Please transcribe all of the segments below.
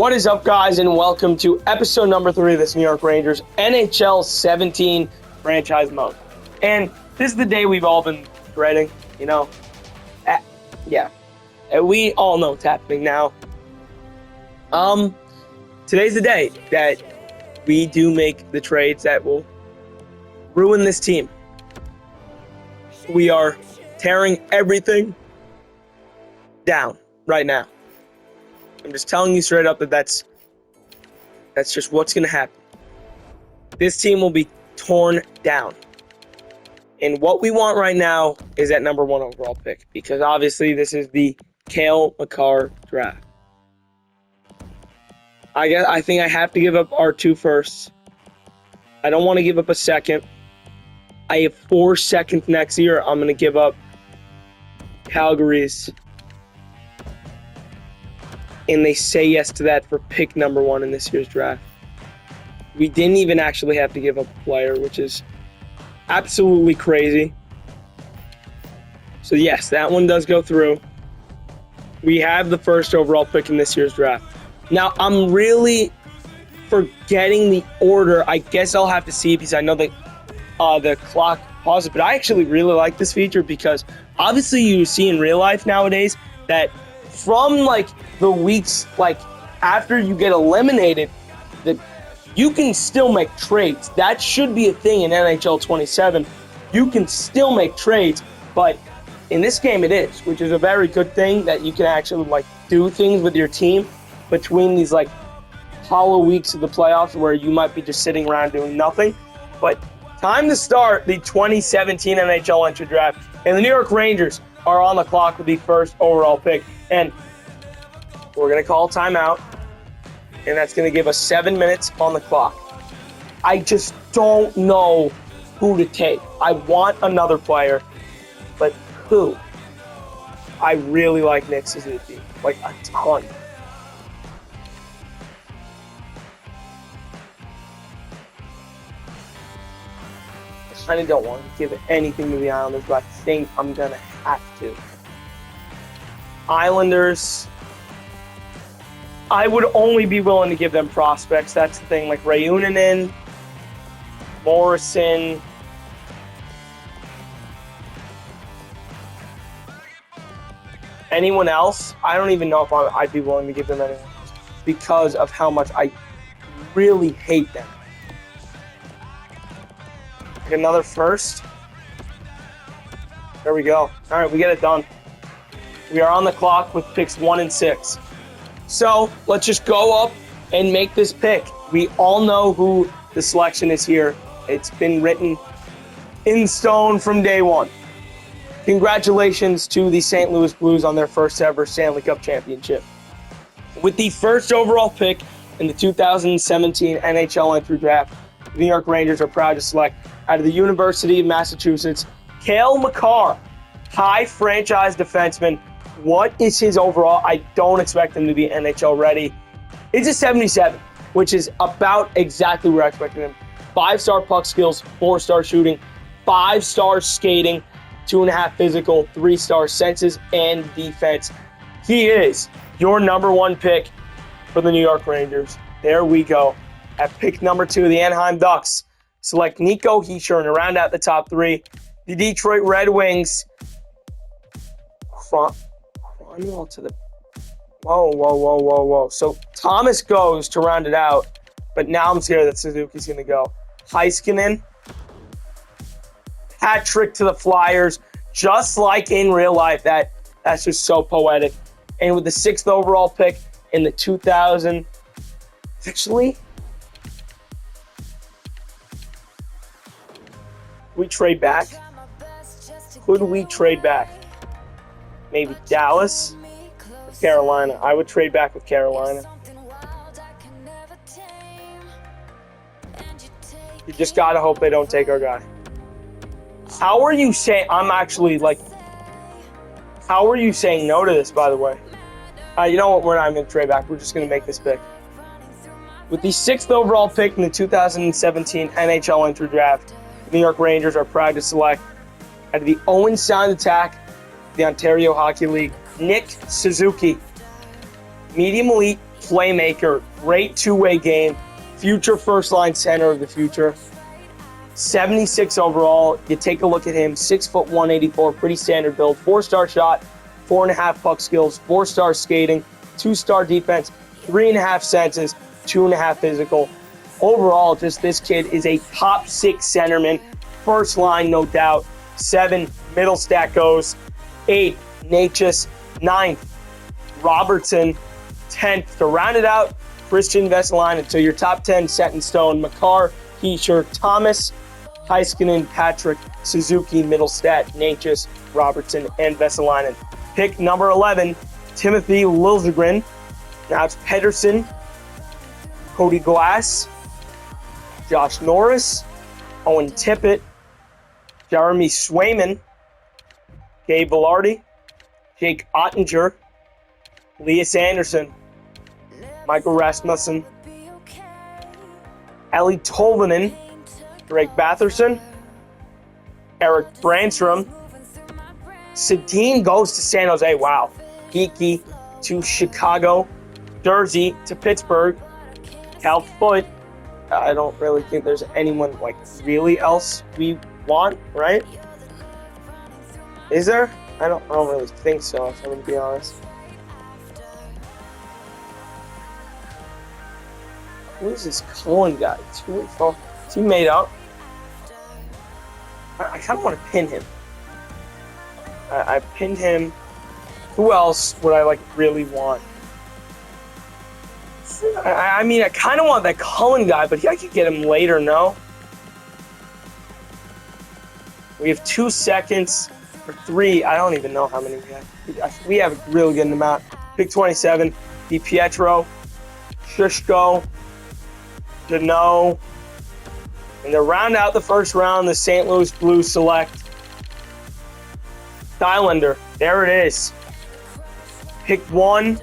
What is up, guys, and welcome to episode number 3 of this New York Rangers NHL 17 franchise mode. And this is the day we've all been dreading, you know. We all know it's happening now. Today's the day that we do make the trades that will ruin this team. We are tearing everything down right now. I'm just telling you straight up that that's just what's going to happen. This team will be torn down. And what we want right now is that number 1 overall pick, because obviously this is the Cale Makar draft. I think I have to give up our 2 firsts. I don't want to give up a second. I have 4 seconds next year. I'm going to give up Calgary's. And they say yes to that for pick number 1 in this year's draft. We didn't even actually have to give up a player, which is absolutely crazy. So yes, that one does go through. We have the first overall pick in this year's draft. Now, I'm really forgetting the order. I guess I'll have to see, because I know that the clock pauses, but I actually really like this feature because obviously you see in real life nowadays that from the weeks after you get eliminated, that you can still make trades. That should be a thing in NHL 27. You can still make trades, but in this game it is, which is a very good thing, that you can actually do things with your team between these hollow weeks of the playoffs where you might be just sitting around doing nothing. But time to start the 2017 NHL entry draft, and the New York Rangers are on the clock with the first overall pick. And we're going to call timeout, and that's going to give us 7 minutes on the clock. I just don't know who to take. I want another player, but who? I really like Nick Suzuki, a ton. I kind of don't want to give anything to the Islanders, but I think I'm going to have to. Islanders, I would only be willing to give them prospects. That's the thing, Ray Unanen, Morrison. Anyone else, I don't even know if I'd be willing to give them anyone else because of how much I really hate them. Another first. There we go. All right, we get it done. We are on the clock with picks 1 and 6. So let's just go up and make this pick. We all know who the selection is here. It's been written in stone from day one. Congratulations to the St. Louis Blues on their first ever Stanley Cup championship. With the first overall pick in the 2017 NHL entry draft, the New York Rangers are proud to select out of the University of Massachusetts, Cale Makar, high franchise defenseman. What is his overall? I don't expect him to be NHL ready. It's a 77, which is about exactly where I expected him. 5-star puck skills, 4-star shooting, 5-star skating, 2.5 physical, 3-star senses and defense. He is your number 1 pick for the New York Rangers. There we go. At pick number 2, the Anaheim Ducks select Nico Hischier and round out the top 3. The Detroit Red Wings. Cromwell to the... Whoa. So Thomas goes to round it out, but now I'm scared that Suzuki's going to go. Heiskanen. Hat trick to the Flyers, just like in real life. That's just so poetic. And with the 6th overall pick in the 2000... Actually... we trade back? Could we trade back? Maybe Dallas or Carolina. I would trade back with Carolina. You just gotta hope they don't take our guy. How are you saying? How are you saying no to this, by the way? You know what? We're not going to trade back. We're just going to make this pick. With the 6th overall pick in the 2017 NHL entry draft, the New York Rangers are proud to select out of the Owen Sound Attack, the Ontario Hockey League, Nick Suzuki. Medium elite, playmaker, great two-way game, future first-line center of the future. 76 overall. You take a look at him, 6'1", 184, pretty standard build. 4-star shot, 4.5 puck skills, 4-star skating, 2-star defense, 3.5 senses, 2.5 physical. Overall, just this kid is a top 6 centerman. First line, no doubt. 7, middle stat goes. 8, Natchez. 9th, Robertson. 10th, to round it out, Christian Vesalainen. So your top 10 set in stone. Makar, Heischer, Thomas, Heiskanen, Patrick, Suzuki, middle stat, Natchez, Robertson, and Vesalainen. Pick number 11, Timothy Liljegren. Now it's Pedersen, Cody Glass, Josh Norris, Owen Tippett, Jeremy Swayman, Gabe Velarde, Jake Ottinger, Elias Anderson, Michael Rasmussen, Eli Tolvanen, Greg Batherson, Eric Brandstrom. Sedin goes to San Jose. Wow. Geeky to Chicago. Jersey to Pittsburgh. Cal Foote. I don't really think there's anyone like really else we want, right? Is there? I don't really think so, if I'm going to be honest. Who is this Cullen guy? 2-4. Is he made up? I kind of want to pin him. I pinned him. Who else would I like really want? I mean, I kind of want that Cullen guy, but I could get him later, no? We have 2 seconds or 3. I don't even know how many we have. We have a really good amount. Pick 27, DiPietro, Shushko, Deneau. And to round out the first round, the St. Louis Blues select Thylander. There it is. Pick 1,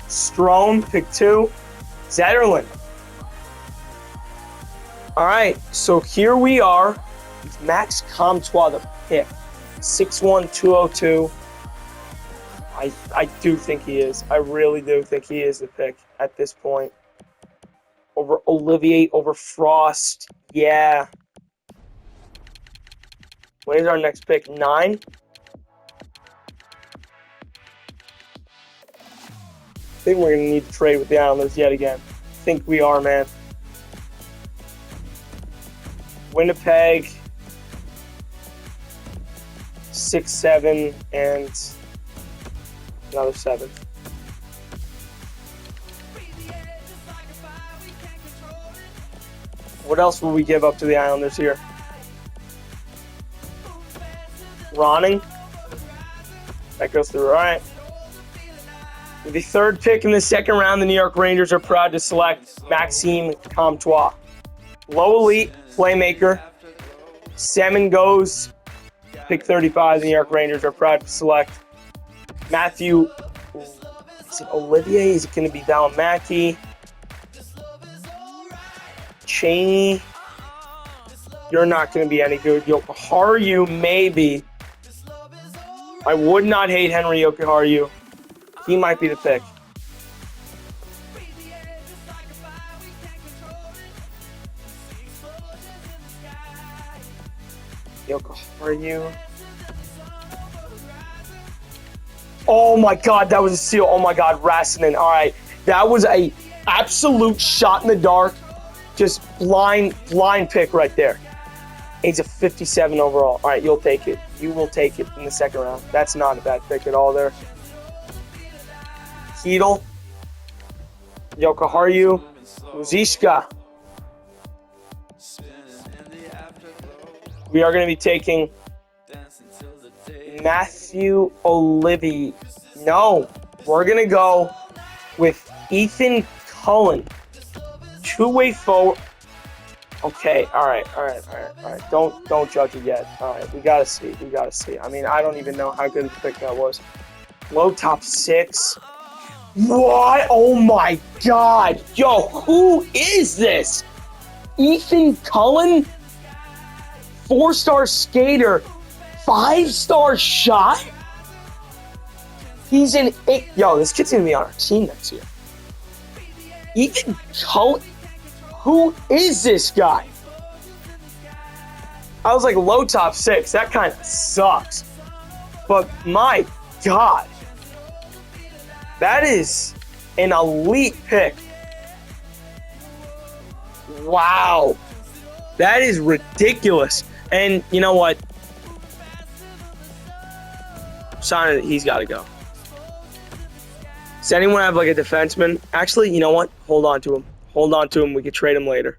Strome. Pick 2, Zetterlund. All right, so here we are. It's Max Comtois, the pick. 6'1", 202. I do think he is. I really do think he is the pick at this point. Over Olivier, over Frost. Yeah. When is our next pick? 9? I think we're going to need to trade with the Islanders yet again. I think we are, man. Winnipeg. 6, 7, and another 7. What else will we give up to the Islanders here? Ronning. That goes through. All right. With the 3rd pick in the 2nd round, the New York Rangers are proud to select Maxime Comtois. Low elite playmaker. Salmon goes. Pick 35, the New York Rangers are proud to select Matthew. Is it Olivier? Is it going to be Valimaki? Cheney. You're not going to be any good. Yokoharu, maybe. I would not hate Henry Yokoharu. He might be the pick. Yokoharu. Oh my God, that was a steal. Oh my God, Rassinen. All right, that was a absolute shot in the dark. Just blind pick right there. He's a 57 overall. All right, you'll take it. You will take it in the 2nd round. That's not a bad pick at all there. Keedle, Yokoharu, Uzishka. We are going to be taking Matthew Olivier. No, we're going to go with Ethan Cullen. 2-way forward. Okay, all right. Don't judge it yet. All right, we gotta see. I mean, I don't even know how good of a pick that was. Low top 6. What? Oh my God. Yo, who is this? Ethan Cullen? 4-star skater. 5-star shot? He's an 8. Yo, this kid's gonna be on our team next year. Even Cullen. Who is this guy? I was like low top 6. That kind of sucks. But my God. That is an elite pick. Wow. That is ridiculous. And you know what? Sign it. He's got to go. Does anyone have like a defenseman? Actually, you know what? Hold on to him. Hold on to him. We could trade him later.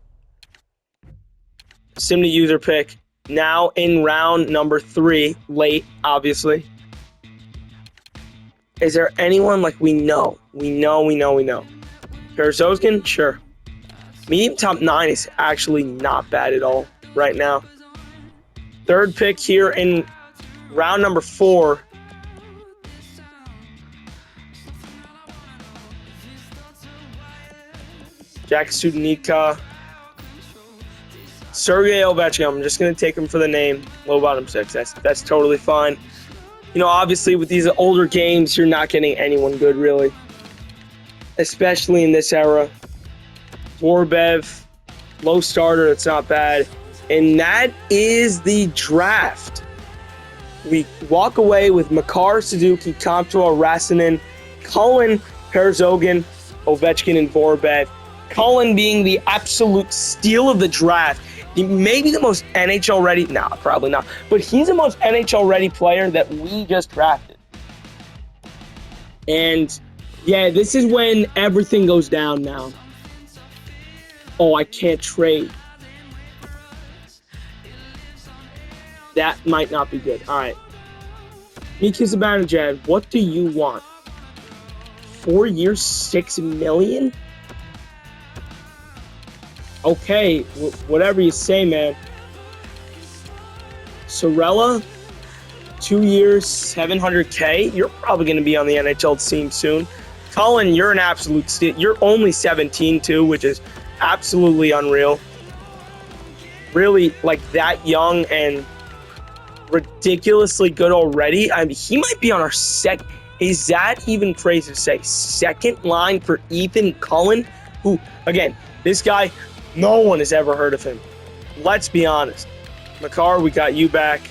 Sim to user pick. Now in round number 3. Late, obviously. Is there anyone like we know? We know. Perzozkin? Sure. Medium top 9 is actually not bad at all right now. Third pick here in round number 4. Jack Studenica. Sergei Ovechkin. I'm just going to take him for the name. Low bottom 6. That's totally fine. You know, obviously with these older games, you're not getting anyone good, really. Especially in this era. Vorbev, low starter, it's not bad. And that is the draft. We walk away with Makar, Suzuki, Comtois, Rasanen, Cullen, Perzogin, Ovechkin, and Vorbev. Cullen being the absolute steal of the draft. Maybe the most NHL ready. Nah, probably not. But he's the most NHL ready player that we just drafted. And yeah, this is when everything goes down now. Oh, I can't trade. That might not be good. All right. Mika Zibanejad, what do you want? 4 years, $6 million? Okay, whatever you say, man. Sorella, 2 years, $700K. You're probably going to be on the NHL team soon. Cullen, you're an absolute steal. You're only 17 too, which is absolutely unreal. Really, like that young and ridiculously good already. I mean, he might be on our second. Is that even crazy to say? Second line for Ethan Cullen, who, again, this guy, no one has ever heard of him. Let's be honest. Makar, we got you back.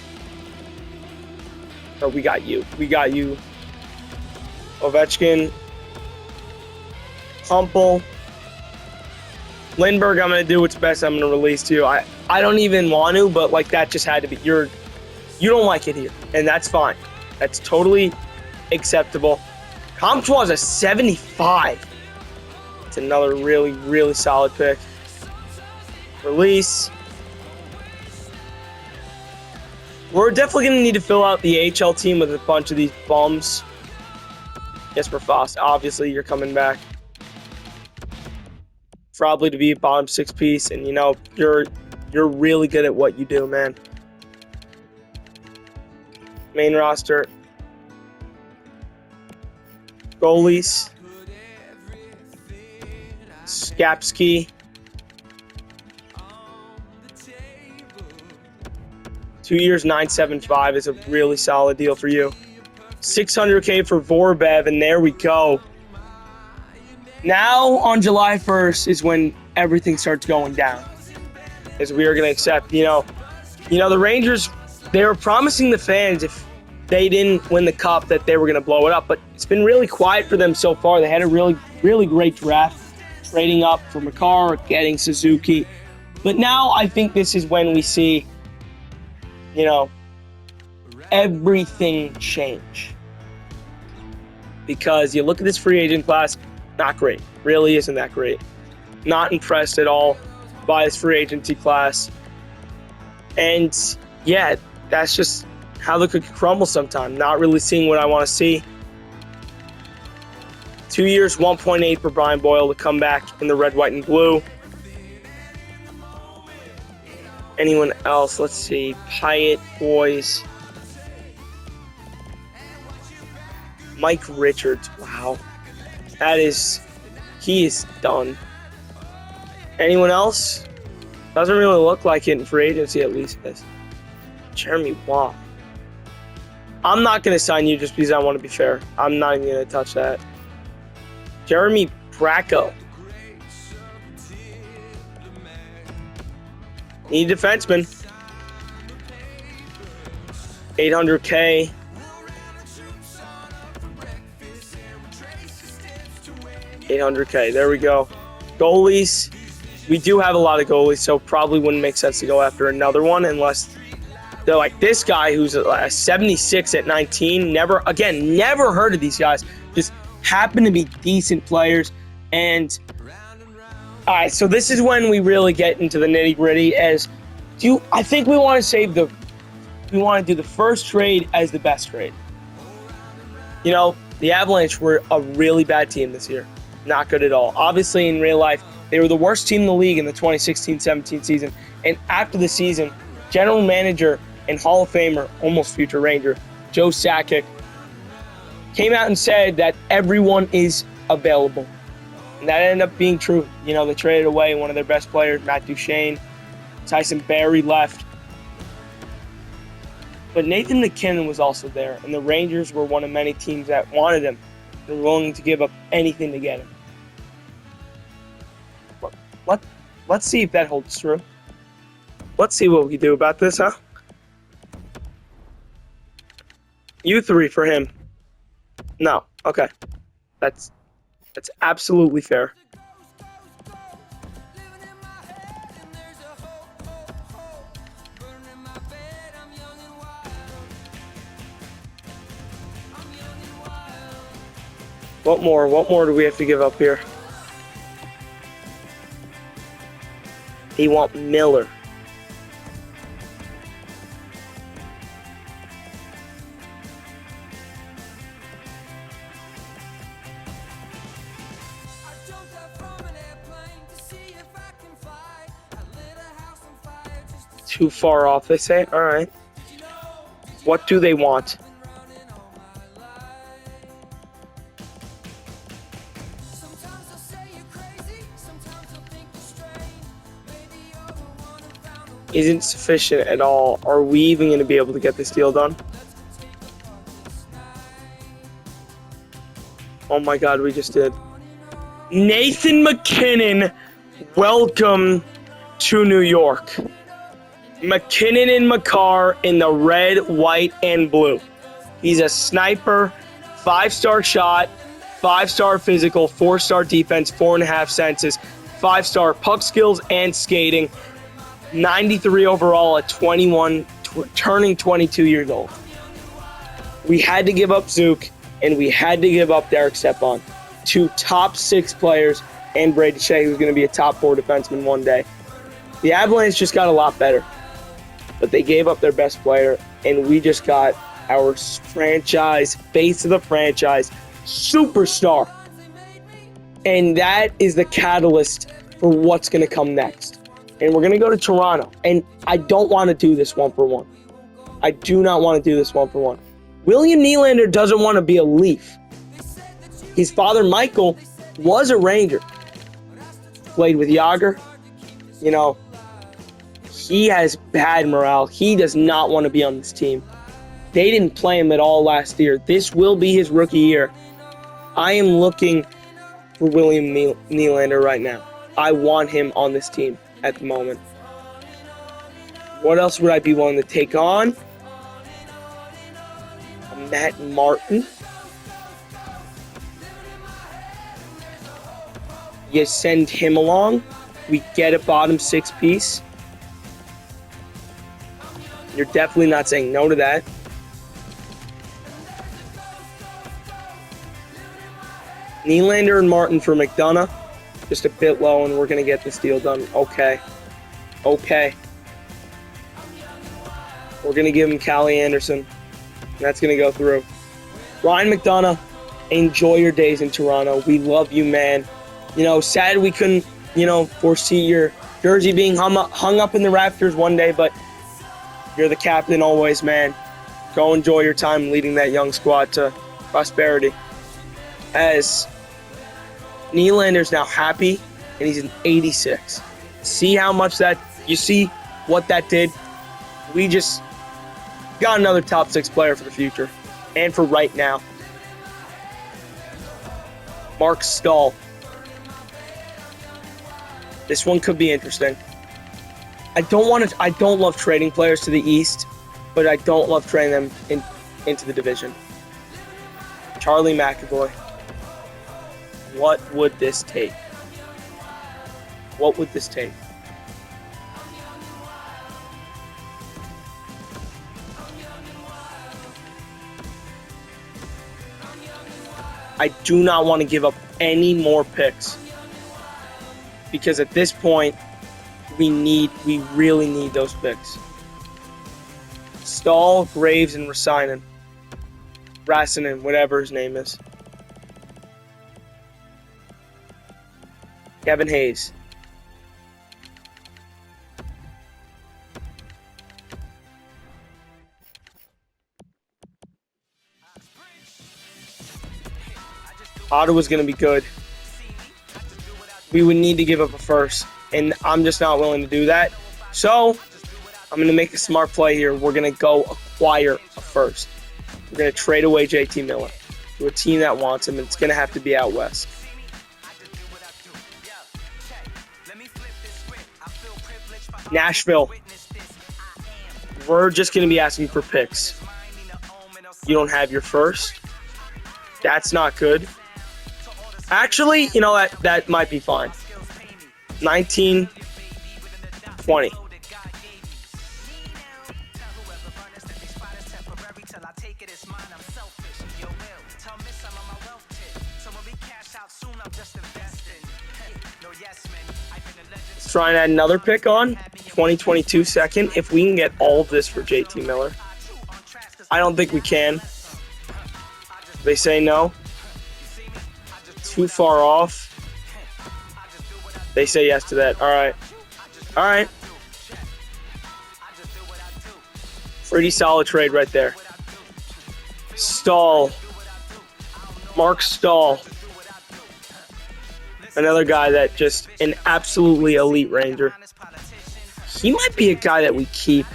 Or we got you. We got you. Ovechkin. Humpel. Lindbergh, I'm going to do what's best. I'm going to release to you. I don't even want to, but like that just had to be. You don't like it here, and that's fine. That's totally acceptable. Comtois is a 75. It's another really, really solid pick. Release. We're definitely going to need to fill out the AHL team with a bunch of these bums. Jesper Fast, obviously you're coming back. Probably to be a bottom 6 piece, and you know, you're really good at what you do, man. Main roster. Goalies. Skapski. 2 years, $975 is a really solid deal for you. $600K for Vorbev, and there we go. Now, on July 1st is when everything starts going down. As we are going to accept, you know, the Rangers, they were promising the fans if they didn't win the cup that they were going to blow it up. But it's been really quiet for them so far. They had a really, really great draft, trading up for Makar, getting Suzuki. But now I think this is when we see, you know, everything change. Because you look at this free agent class, not great. Really isn't that great. Not impressed at all by this free agency class. And yeah, that's just how the cookie crumbles sometimes. Not really seeing what I want to see. 2 years, 1.8 for Brian Boyle to come back in the red, white, and blue. Anyone else? Let's see. Pyatt, boys. Mike Richards. Wow. He is done. Anyone else? Doesn't really look like it in free agency, at least. Jeremy Waugh. I'm not going to sign you just because I want to be fair. I'm not even going to touch that. Jeremy Bracco. Need a defenseman. 800K. $800K. There we go. Goalies. We do have a lot of goalies, so probably wouldn't make sense to go after another one unless they're like this guy who's a 76 at 19. Never heard of these guys. Just happen to be decent players. And all right, so this is when we really get into the nitty gritty. I think we want to do the first trade as the best trade. You know, the Avalanche were a really bad team this year. Not good at all. Obviously, in real life, they were the worst team in the league in the 2016-17 season. And after the season, general manager and Hall of Famer, almost future Ranger, Joe Sakic, came out and said that everyone is available. And that ended up being true. You know, they traded away one of their best players, Matt Duchene. Tyson Barrie left. But Nathan MacKinnon was also there, and the Rangers were one of many teams that wanted him. They were willing to give up anything to get him. Let's see if that holds true. Let's see what we do about this, huh? You three for him. No. Okay. That's absolutely fair. What more? What more do we have to give up here? They want Miller. Too far off, they say. All right. What do they want? Isn't sufficient at all. Are we even going to be able to get this deal done? Oh my God, we just did. Nathan MacKinnon, welcome to New York. MacKinnon and Makar in the red, white, and blue. He's a sniper, 5-star shot, 5-star physical, 4-star defense, 4.5 senses, 5-star puck skills and skating. 93 overall at 21, turning 22 years old. We had to give up Zook, and we had to give up Derek Stepan. 2 top 6 players, and Brady Shea, who's going to be a top 4 defenseman one day. The Avalanche just got a lot better, but they gave up their best player, and we just got our franchise, face of the franchise, superstar. And that is the catalyst for what's going to come next. And we're going to go to Toronto. And I don't want to do this 1-for-1. I do not want to do this 1-for-1. William Nylander doesn't want to be a Leaf. His father, Michael, was a Ranger. Played with Yager. You know, he has bad morale. He does not want to be on this team. They didn't play him at all last year. This will be his rookie year. I am looking for William Nylander right now. I want him on this team at the moment. What else would I be willing to take on? Matt Martin. You send him along. We get a bottom 6 piece. You're definitely not saying no to that. Nylander and Martin for McDonough. Just a bit low, and we're going to get this deal done. Okay. We're going to give him Callie Anderson. That's going to go through. Ryan McDonough, enjoy your days in Toronto. We love you, man. You know, sad we couldn't, foresee your jersey being hung up in the rafters one day, but you're the captain always, man. Go enjoy your time leading that young squad to prosperity. As Nylander's now happy, and he's an 86. See how much you see what that did? We just got another top 6 player for the future, and for right now. Mark Stahl. This one could be interesting. I don't want to. I don't love trading players to the East, but I don't love trading them into the division. Charlie McAvoy. What would this take? What would this take? I do not want to give up any more picks because at this point, we really need those picks. Stahl, Graves, and Rassinen, whatever his name is. Kevin Hayes. Ottawa's going to be good. We would need to give up a first, and I'm just not willing to do that. So, I'm going to make a smart play here. We're going to go acquire a first. We're going to trade away JT Miller to a team that wants him, and it's going to have to be out west. Nashville. We're just going to be asking for picks. You don't have your first. That's not good. Actually, you know, that might be fine. 19, 20. Let's try and add another pick on. 2022 second. If we can get all of this for JT Miller. I don't think we can. They say no. Too far off. They say yes to that. All right. Pretty solid trade right there. Stahl. Mark Stahl. Another guy that just an absolutely elite Ranger. He might be a guy that we keep.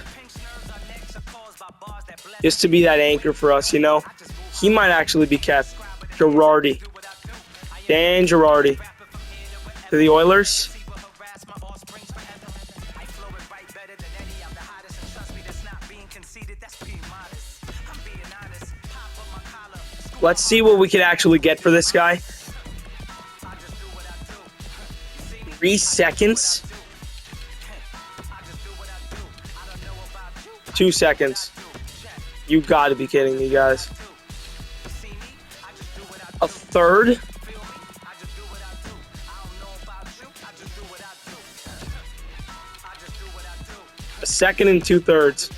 Just to be that anchor for us, you know. He might actually be kept. Girardi. Dan Girardi. To the Oilers. Let's see what we can actually get for this guy. 3 seconds. 2 seconds. You gotta be kidding me, guys. A third? A second and 2/3.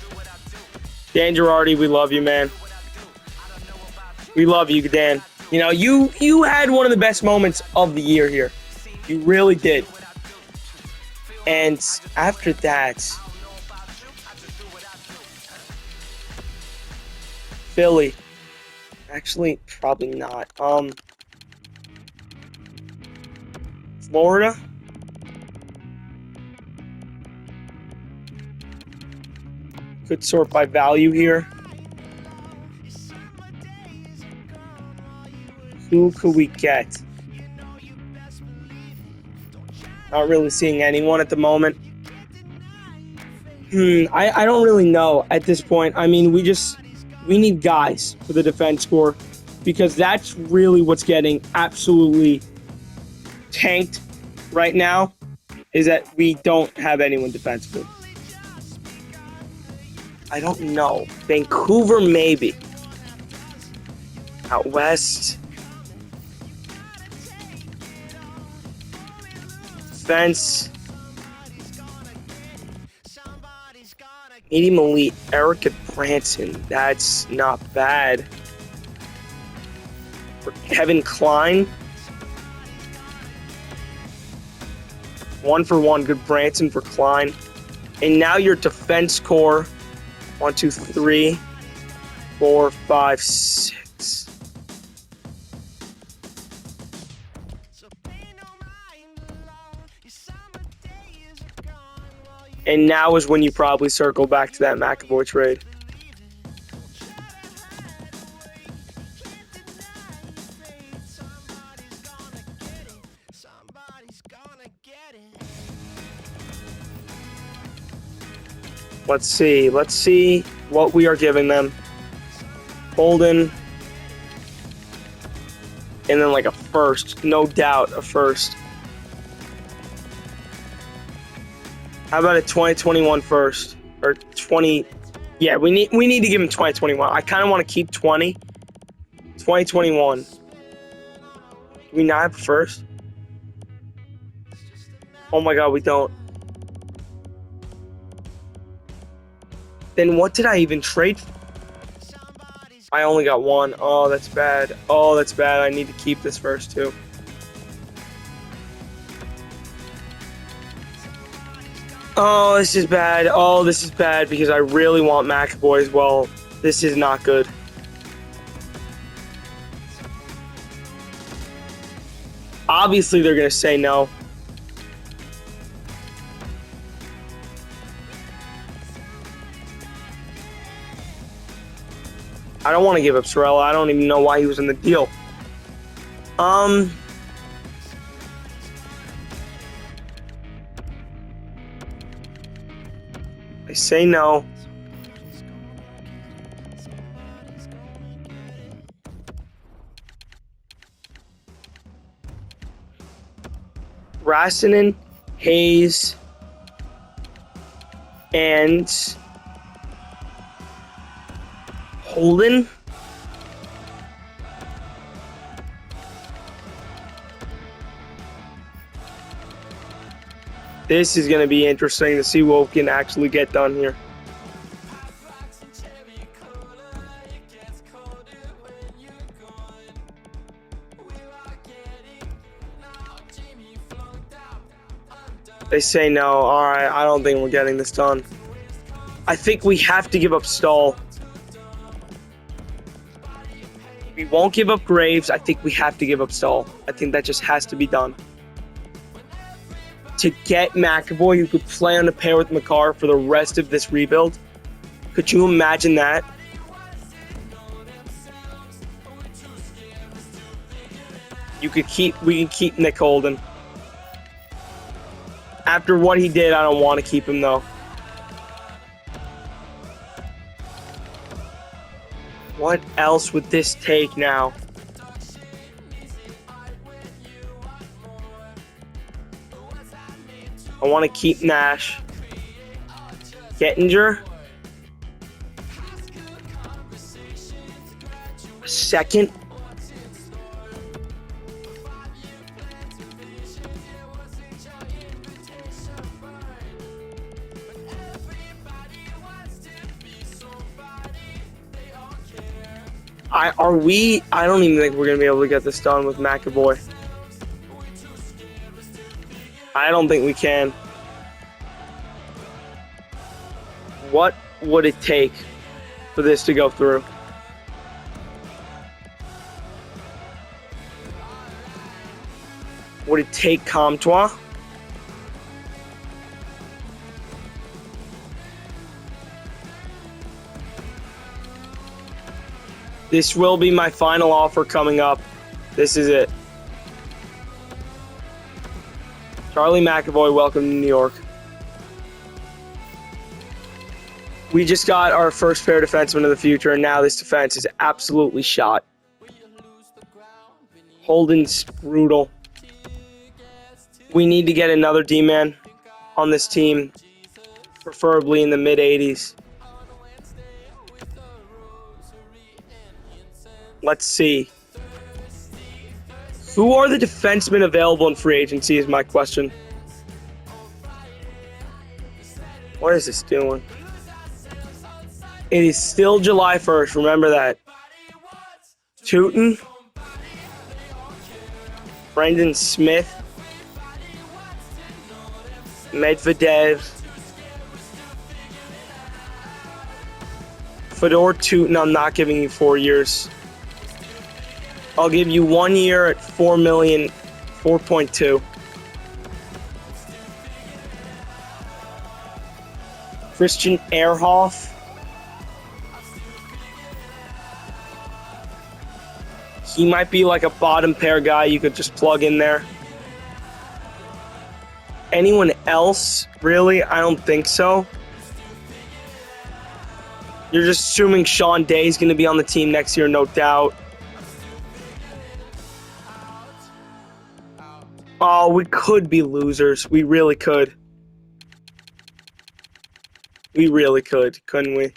Dan Girardi, we love you, man. We love you, Dan. You know, you had one of the best moments of the year here. You really did. And after that, Philly. Actually, probably not. Florida. Could sort by value here. Who could we get? Not really seeing anyone at the moment. I don't really know at this point. I mean, we need guys for the defense core because that's really what's getting absolutely tanked right now is that we don't have anyone defensively. I don't know. Vancouver, maybe. Out west. Defense. Medium elite. Erica Branson. That's not bad. For Kevin Klein. 1-for-1. Good Branson for Klein. And now your defense core. 1, 2, 3, 4, 5, 6. And now is when you probably circle back to that McAvoy trade. Let's see. Let's see what we are giving them. Holden. And then like a first. No doubt a first. How about a 2021 first? Or 20... Yeah, we need to give him 2021. I kind of want to keep 20. 2021. Do we not have a first? Oh my god, we don't. Then what did I even trade for? I only got one. Oh, that's bad. Oh, that's bad. I need to keep this first too. Oh, this is bad. Oh, this is bad because I really want McAvoy as well. This is not good. Obviously, they're going to say no. I don't want to give up Sorella. I don't even know why he was in the deal. I say no. Rassinen, Hayes, and Holden. This is going to be interesting to see what we can actually get done here. They say no. All right, I don't think we're getting this done. I think we have to give up Stahl. We won't give up Graves. I think we have to give up Stahl. I think that just has to be done. To get McAvoy, who could play on a pair with Makar for the rest of this rebuild. Could you imagine that? We can keep Nick Holden. After what he did, I don't want to keep him though. What else would this take now? I want to keep Nash. Gettinger. A second. I don't even think we're going to be able to get this done with McAvoy. I don't think we can. What would it take for this to go through? Would it take Comtois? This will be my final offer coming up. This is it. Charlie McAvoy, welcome to New York. We just got our first pair defenseman of the future, and now this defense is absolutely shot. Holden's brutal. We need to get another D-man on this team, preferably in the mid-80s. Let's see. Who are the defensemen available in free agency is my question. What is this doing? It is still July 1st. Remember that. Tootin. Brendan Smith. Medvedev. Fedor Tootin, I'm not giving you 4 years. I'll give you 1 year at $4 million, 4.2. Christian Ehrhoff. He might be like a bottom pair guy you could just plug in there. Anyone else? Really? I don't think so. You're just assuming Sean Day is going to be on the team next year, no doubt. Oh, we could be losers. We really could. We really could, couldn't we?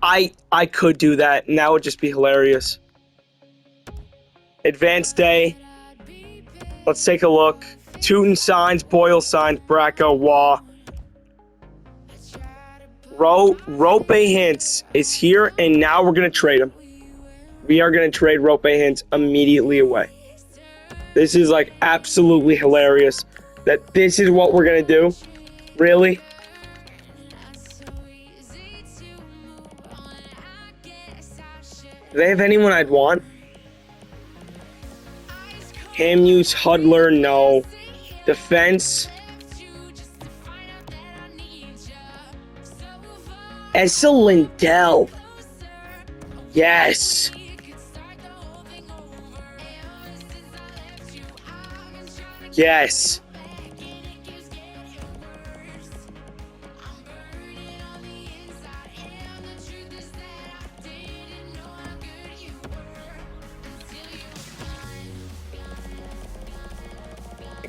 I could do that, and that would just be hilarious. Advanced Day. Let's take a look. Tootin signs, Boyle signs, Bracco, Waugh. Rope Hintz is here, and now we're going to trade him. We are going to trade Rope Hintz immediately away. This is like absolutely hilarious that this is what we're going to do. Really? Do they have anyone I'd want? Cam Hughes, Hudler, no. Defense. Essa Lindell. Yes. Yes.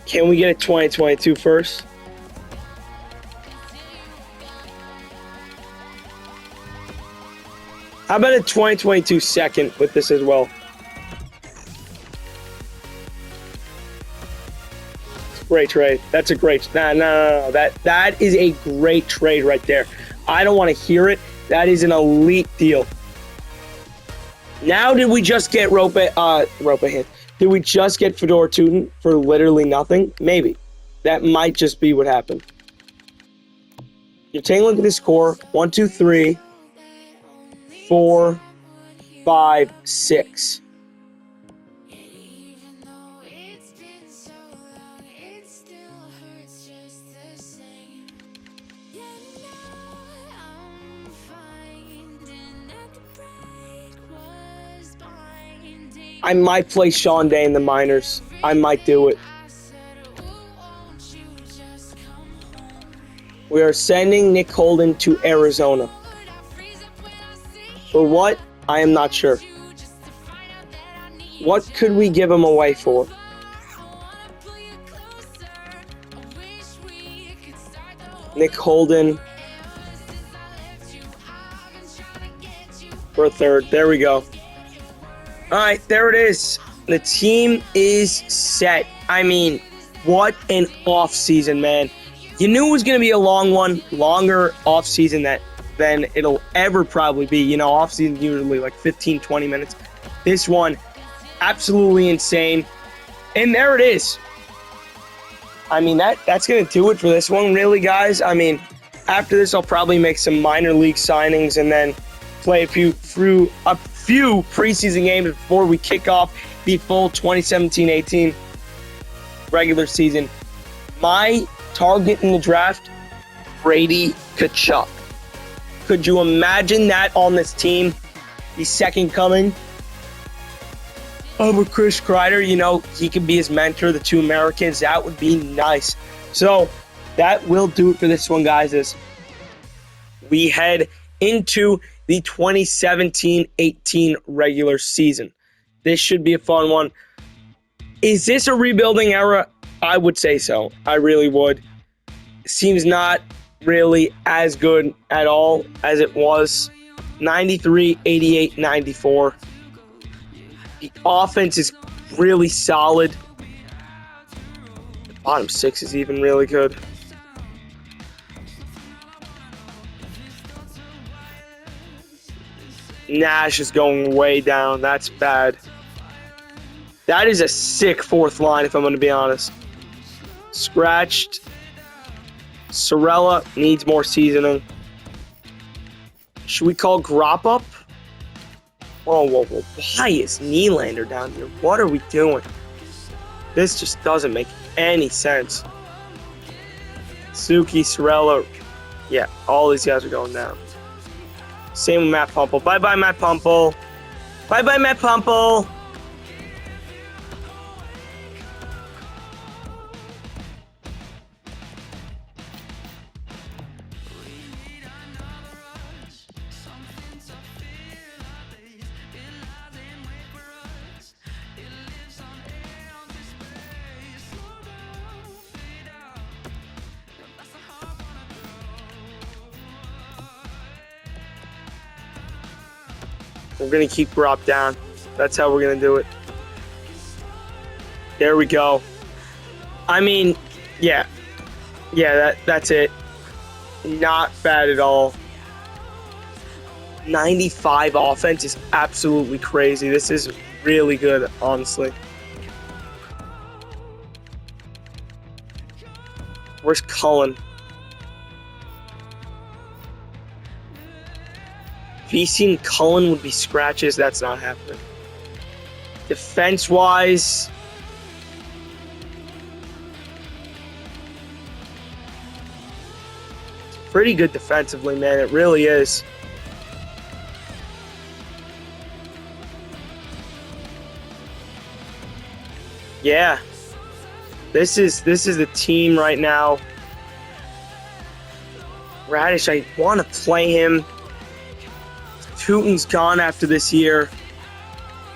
Can we get a 2022 first? How about a 2022 second with this as well? Great trade. That's a great... No. That is a great trade right there. I don't want to hear it. That is an elite deal. Now did we just get Rope Hintz? Did we just get Fedor Tootin for literally nothing? Maybe. That might just be what happened. You're taking a look at the score. 1, 2, 3, 4, 5, 6. I might play Sean Day in the minors. I might do it. We are sending Nick Holden to Arizona. For what? I am not sure. What could we give him away for? Nick Holden for a third. There we go. All right, there it is. The team is set. I mean, what an offseason, man. You knew it was going to be a long one, longer offseason than it'll ever probably be. You know, offseason usually like 15, 20 minutes. This one, absolutely insane. And there it is. I mean, that's going to do it for this one, really, guys. I mean, after this, I'll probably make some minor league signings and then play a few preseason games before we kick off the full 2017-18 regular season. My target in the draft, Brady Tkachuk. Could you imagine that on this team? The second coming of a Chris Kreider. You know, he could be his mentor, the two Americans. That would be nice. So that will do it for this one, guys, as we head into the 2017-18 regular season. This should be a fun one. Is this a rebuilding era? I would say so. I really would. Seems not really as good at all as it was. 93, 88, 94. The offense is really solid. The bottom six is even really good. Nash is going way down. That's bad. That is a sick fourth line, if I'm going to be honest. Scratched. Sorella needs more seasoning. Should we call Grop up? Whoa. Why is Nylander down here? What are we doing? This just doesn't make any sense. Suki, Sorella. Yeah, all these guys are going down. Same with Matt Pumple. Bye-bye, Matt Pumple. Bye-bye, Matt Pumple. We're going to keep Rob down. That's how we're going to do it. There we go. I mean, yeah. Yeah, that's it. Not bad at all. 95 offense is absolutely crazy. This is really good, honestly. Where's Cullen? VC and Cullen would be scratches. That's not happening. Defense-wise, it's pretty good defensively, man. It really is. Yeah. This is the team right now. Radish, I want to play him. Tootin's gone after this year.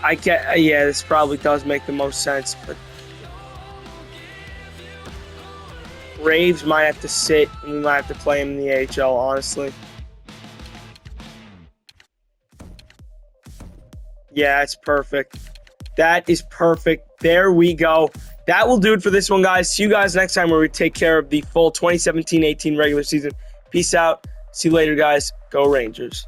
Yeah, this probably does make the most sense, but Graves might have to sit, and we might have to play him in the AHL, honestly. Yeah, that's perfect. That is perfect. There we go. That will do it for this one, guys. See you guys next time where we take care of the full 2017-18 regular season. Peace out. See you later, guys. Go Rangers.